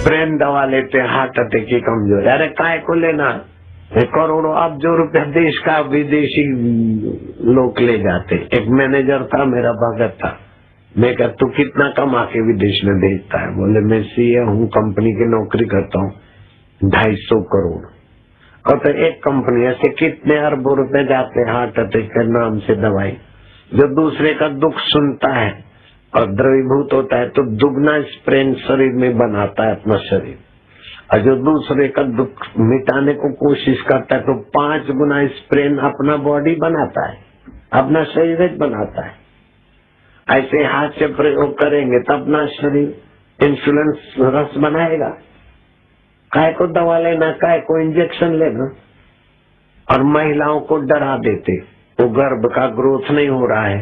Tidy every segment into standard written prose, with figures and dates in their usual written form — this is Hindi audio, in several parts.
स्प्रेन दवा लेते, हार्ट अटैक की कमजोरी। अरे काय को लेना, करोड़ों अरबों रुपया देश का विदेशी लोग ले जाते। एक मैनेजर था मेरा, भगत था, मैं कहा तू कितना कमा के विदेश में भेजता है? बोले मैं सीए हूँ, कंपनी की नौकरी करता हूँ, 250 करोड़। और तो एक कंपनी ऐसे कितने अरबों रुपए जाते हैं हार्ट अटैक के नाम से दवाई। जो दूसरे का दुख सुनता है और द्रवीभूत होता है तो दुगना स्प्रेन शरीर में बनाता है अपना शरीर, और जो दूसरे का दुख मिटाने को कोशिश करता है तो 5 गुना स्प्रेन अपना बॉडी बनाता है, अपना शरीर बनाता है। ऐसे हाथ से प्रयोग करेंगे तो अपना शरीर इंसुलिन रस बनाएगा। काय को दवा लेना, काय को इंजेक्शन लेना। और महिलाओं को डरा देते, वो गर्भ का ग्रोथ नहीं हो रहा है,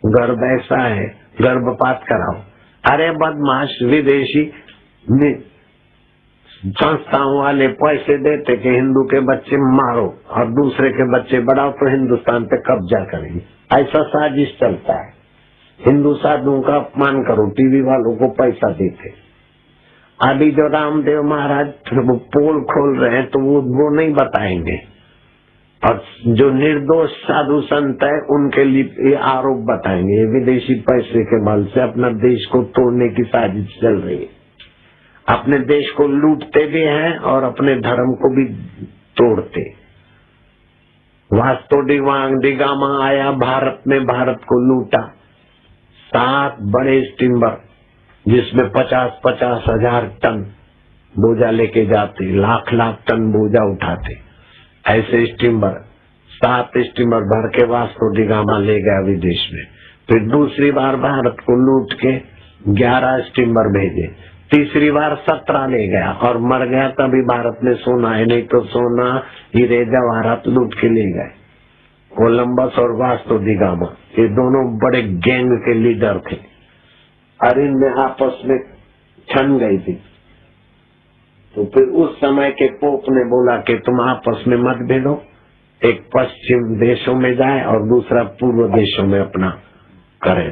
गर्भ ऐसा है, गर्भपात कराओ। अरे बदमाश, विदेशी संस्थाओं वाले पैसे देते कि हिंदू के बच्चे मारो और दूसरे के बच्चे बढ़ाओ तो हिंदुस्तान पे कब्जा करेंगे। ऐसा साजिश चलता है। हिंदू साधुओं का अपमान करो, टीवी वालों को पैसा देते। अभी जो रामदेव महाराज वो पोल खोल रहे हैं तो वो नहीं बताएंगे, और जो निर्दोष साधु संत है उनके लिए ये आरोप बताएंगे। ये विदेशी पैसे के बल से अपना देश को तोड़ने की साजिश चल रही है। अपने देश को लूटते भी हैं और अपने धर्म को भी तोड़ते। वास्तो डिगामा आया भारत में, भारत को लूटा। 7 बड़े स्टीमर जिसमें 50-50 हजार टन बोझा लेके जाते, लाख टन बोझा उठाते। ऐसे स्टीमर 7 स्टीमर भर के वास्तो डिगामा ले गया विदेश में। फिर दूसरी बार भारत को लूट के 11 स्टीमर भेजे। तीसरी बार 17 ले गया और मर गया। तभी भारत में सोना है, नहीं तो सोना हीरे जवाहरात लूट के ले गए। कोलंबस और वास्तो डिगामा ये दोनों बड़े गैंग के लीडर थे, और इनमें आपस में छन गई थी। तो फिर उस समय के पोप ने बोला कि तुम आपस में मत भिड़ो, एक पश्चिम देशों में जाए और दूसरा पूर्व देशों में अपना करे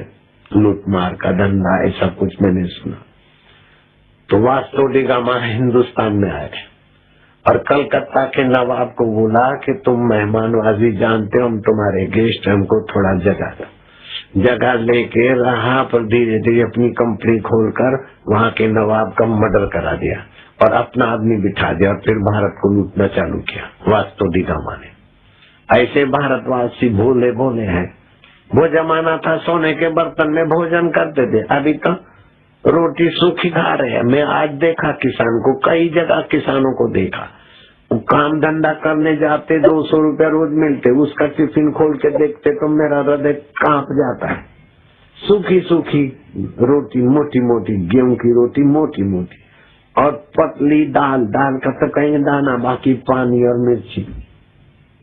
लूटमार का धंधा। ऐसा कुछ मैंने सुना। तो वास्तो डिगामा हिंदुस्तान में आए और कलकत्ता के नवाब को बोला कि तुम मेहमानवाजी जानते हो, हम तुम्हारे गेस्ट, हमको थोड़ा जगह लेके रहा। पर धीरे धीरे अपनी कंपनी खोलकर वहाँ के नवाब का मर्डर करा दिया और अपना आदमी बिठा दिया और फिर भारत को लूटना चालू किया वास्तो डिगामा ने। ऐसे भारतवासी भोले भोले हैं। वो जमाना था सोने के बर्तन में भोजन करते थे, अभी तो रोटी सूखी खा रहे हैं। मैं आज देखा किसान को, कई जगह किसानों को देखा, काम धंधा करने जाते 200 रुपया रोज मिलते, उसका टिफिन खोल के देखते तो मेरा हृदय कांप जाता है। सूखी सूखी रोटी, मोटी मोटी गेहूं की रोटी, मोटी मोटी, और पतली दाल, दाल का तो कहीं दाना, बाकी पानी और मिर्ची,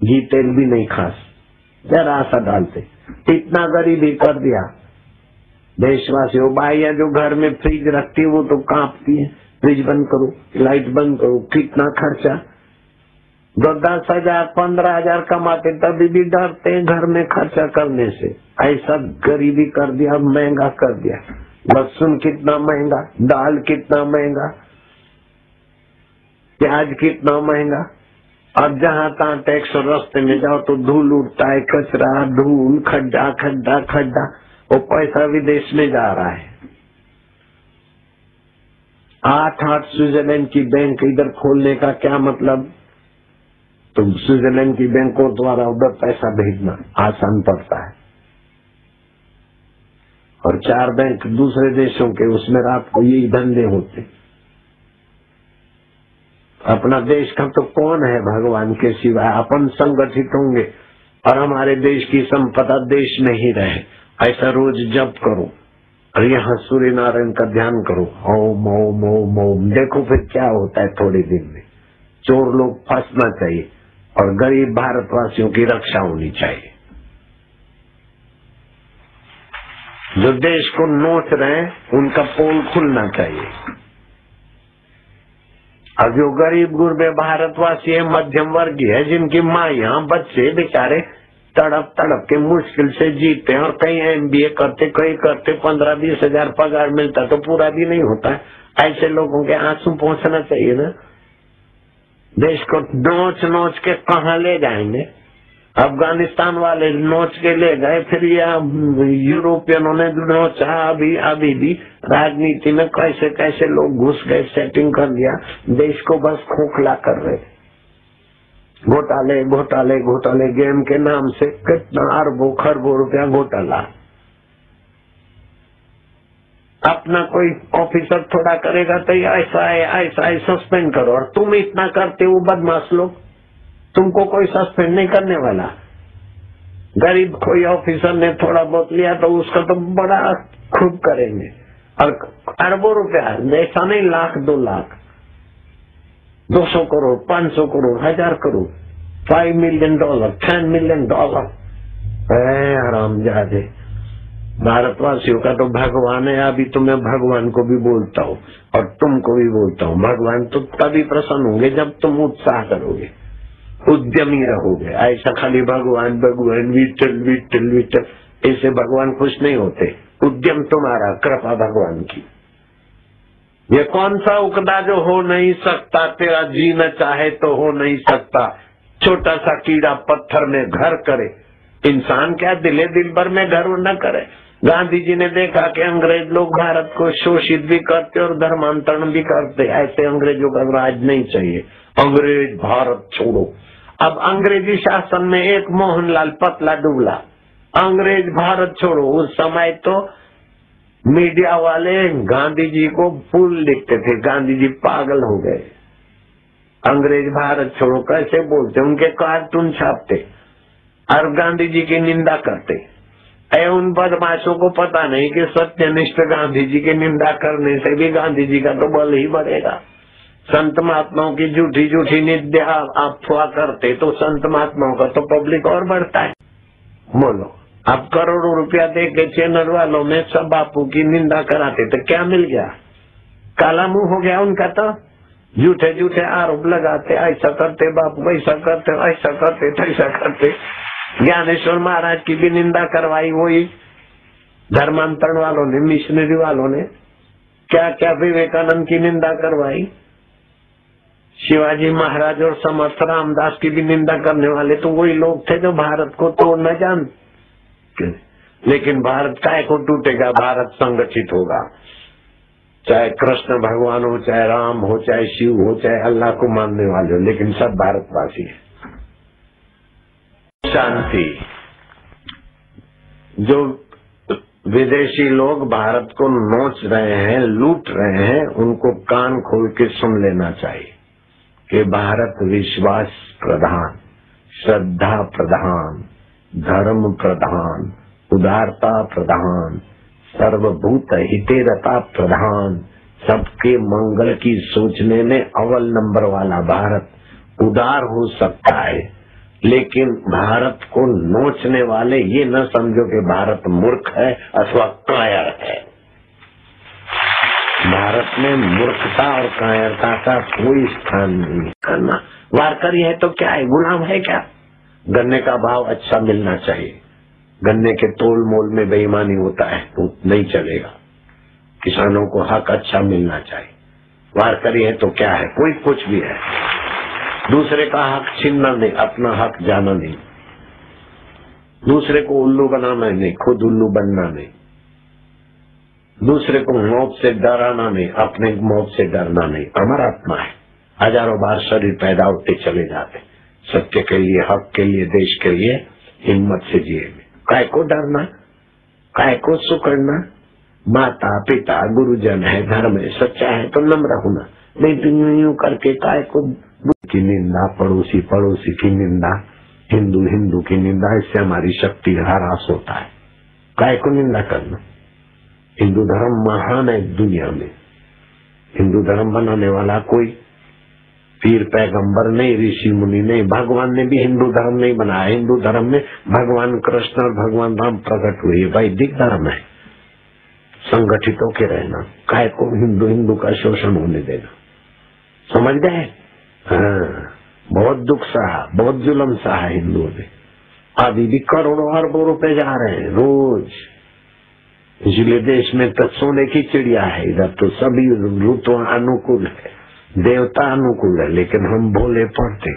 घी तेल भी नहीं खास, जरा सा डालते। इतना गरीबी कर दिया देशवासियों। बाइया जो घर में फ्रिज रखती है वो तो कांपती है, फ्रिज बंद करो, लाइट बंद करो। कितना खर्चा, 10,000 15,000 कमाते तभी भी डरते हैं घर में खर्चा करने से। ऐसा गरीबी कर दिया, महंगा कर दिया। लहसुन कितना महंगा, दाल कितना महंगा, प्याज कितना महंगा। अब जहाँ तहाँ टैक्स, रास्ते में जाओ तो धूल उड़ता है, कचरा, धूल, खड्डा खड्डा खड्डा। वो पैसा विदेश में जा रहा है। 8 स्विट्जरलैंड की बैंक इधर खोलने का क्या मतलब? तो स्विट्जरलैंड की बैंकों द्वारा उधर पैसा भेजना आसान पड़ता है। और 4 बैंक दूसरे देशों के, उसमें रात को यही धंधे होते। अपना देश का तो कौन है भगवान के सिवाय? अपन संगठित होंगे और हमारे देश की संपदा देश में ही रहे, ऐसा रोज जप करो और यहाँ सूर्य नारायण का ध्यान करो, ओम ओम ओम ओम। देखो फिर क्या होता है थोड़े दिन में। चोर लोग फंसना चाहिए और गरीब भारतवासियों की रक्षा होनी चाहिए। जो देश को नोच रहे हैं उनका पोल खुलना चाहिए। और जो गरीब गुरबे भारतवासी है, मध्यम वर्गीय है, जिनकी माँ यहाँ बच्चे बेचारे तड़प तड़प के मुश्किल से जीते, और कई MBA करते, कई करते 15-20 हजार पगार मिलता तो पूरा भी नहीं होता है। ऐसे लोगों के आंसू पहुंचना चाहिए ना। देश को नोच नोच के कहाँ ले जाएंगे? अफगानिस्तान वाले नोच के ले गए, फिर यूरोपियनों ने नोचा। अभी भी राजनीति में कैसे कैसे लोग घुस गए, सेटिंग कर दिया, देश को बस खोखला कर रहे। घोटाले घोटाले घोटाले, गेम के नाम से कितना अरबों खरबों रुपया घोटाला। अपना कोई ऑफिसर थोड़ा करेगा तो ऐसा है सस्पेंड करो, और तुम इतना करते हो बदमाश लोग, तुमको कोई सस्पेंड नहीं करने वाला। गरीब कोई ऑफिसर ने थोड़ा बहुत लिया तो उसका तो बड़ा खूब करेंगे, और अरबों रुपया, ऐसा नहीं लाख 2 लाख 200 करोड़ 500 करोड़ 1000 करोड़ $5 मिलियन $10 मिलियन। हरामजादे, भारतवासियों का तो भगवान है। अभी तो मैं भगवान को भी बोलता हूँ और तुमको भी बोलता हूँ, भगवान तो तभी प्रसन्न होंगे जब तुम उत्साह करोगे, उद्यमी रहोगे। ऐसा खाली भगवान भगवान विठल विठल विठल, ऐसे भगवान खुश नहीं होते। उद्यम तुम्हारा, कृपा भगवान की। ये कौन सा उकदा जो हो नहीं सकता, तेरा जी न चाहे तो हो नहीं सकता। छोटा सा कीड़ा पत्थर में घर करे, इंसान क्या दिले दिल भर में घर न करे। गांधी जी ने देखा कि अंग्रेज लोग भारत को शोषित भी करते और धर्मांतरण भी करते, ऐसे अंग्रेजों का राज नहीं चाहिए। अंग्रेज भारत छोड़ो। अब अंग्रेजी शासन में एक मोहनलाल पतला डुबला, अंग्रेज भारत छोड़ो। उस समय तो मीडिया वाले गांधी जी को फूल लिखते थे, गांधी जी पागल हो गए। अंग्रेज भारत छोड़ो कैसे बोलते, उनके कार्टून छापते और गांधी जी की निंदा करते। उन बदमाशों को पता नहीं कि सत्यनिष्ठ गांधी जी की निंदा करने से भी गांधी जी का तो बल ही बढ़ेगा। संत महात्माओं की झूठी झूठी निंदा अफवाह करते तो संत महात्माओं का तो पब्लिक और बढ़ता है। बोलो, अब करोड़ों रुपया दे के चैनल वालों में सब बापू की निंदा कराते तो क्या मिल गया? काला मुंह हो गया उनका। तो झूठे झूठे आरोप लगाते, ऐसा करते बापू, वैसा करते, ऐसा करते, तैसा करते। ज्ञानेश्वर महाराज की भी निंदा करवाई वही धर्मांतरण वालों ने, मिशनरी वालों ने। क्या क्या विवेकानंद की निंदा करवाई, शिवाजी महाराज और समर्थ रामदास की भी निंदा करने वाले तो वही लोग थे जो भारत को तोड़ना जानते। लेकिन भारत काय को टूटेगा? भारत संगठित होगा, चाहे कृष्ण भगवान हो, चाहे राम हो, चाहे शिव हो, चाहे अल्लाह को मानने वाले हो, लेकिन सब भारतवासी है। शांति। जो विदेशी लोग भारत को नोच रहे हैं, लूट रहे हैं, उनको कान खोल के सुन लेना चाहिए कि भारत विश्वास प्रधान, श्रद्धा प्रधान, धर्म प्रधान, उदारता प्रधान, सर्वभूत हितेरता प्रधान, सबके मंगल की सोचने में अव्वल नंबर वाला भारत उदार हो सकता है। लेकिन भारत को नोचने वाले ये न समझो कि भारत मूर्ख है अथवा कायर है। भारत में मूर्खता और कायरता का कोई स्थान नहीं करना। वारकरी है तो क्या है, गुलाम है क्या? गन्ने का भाव अच्छा मिलना चाहिए, गन्ने के तोल मोल में बेईमानी होता है तो नहीं चलेगा। किसानों को हक अच्छा मिलना चाहिए। वारकरी है तो क्या है, कोई कुछ भी है। दूसरे का हक छीनना नहीं, अपना हक जाना नहीं। दूसरे को उल्लू बनाना नहीं, खुद उल्लू बनना नहीं। दूसरे को मौत से डराना नहीं, अपने मौत से डरना नहीं। अमर आत्मा है, हजारों बार शरीर पैदा होते चले जाते। सत्य के लिए, हक के लिए, देश के लिए हिम्मत से जिएंगे। काय को डरना, काय को सुकड़ना? माता पिता गुरुजन है, धर्म है, सच्चा है तो नम्र होना। नहीं तो यूं करके काय को की निंदा, पड़ोसी पड़ोसी की निंदा, हिंदू हिंदू की निंदा, इससे हमारी शक्ति ह्रास होता है। काय को निंदा करना? हिंदू धर्म महान है दुनिया में। हिंदू धर्म बनाने वाला कोई पीर पैगंबर नहीं, ऋषि मुनि नहीं। भगवान ने भी हिंदू धर्म नहीं बनाया। हिंदू धर्म में भगवान कृष्ण और भगवान राम प्रकट हुए, वैदिक धर्म है। संगठित होके रहना, काय को हिंदू हिंदू का शोषण होने देना। समझ गए? हाँ, बहुत दुख सहा, बहुत जुल्म सहा हिंदुओं ने। अभी भी करोड़ों अरबों रुपए जा रहे हैं रोज। इसलिए देश में तो सोने की चिड़िया है, इधर तो सभी ऋतु अनुकूल है, देवता अनुकूल है, लेकिन हम भोले पड़ते।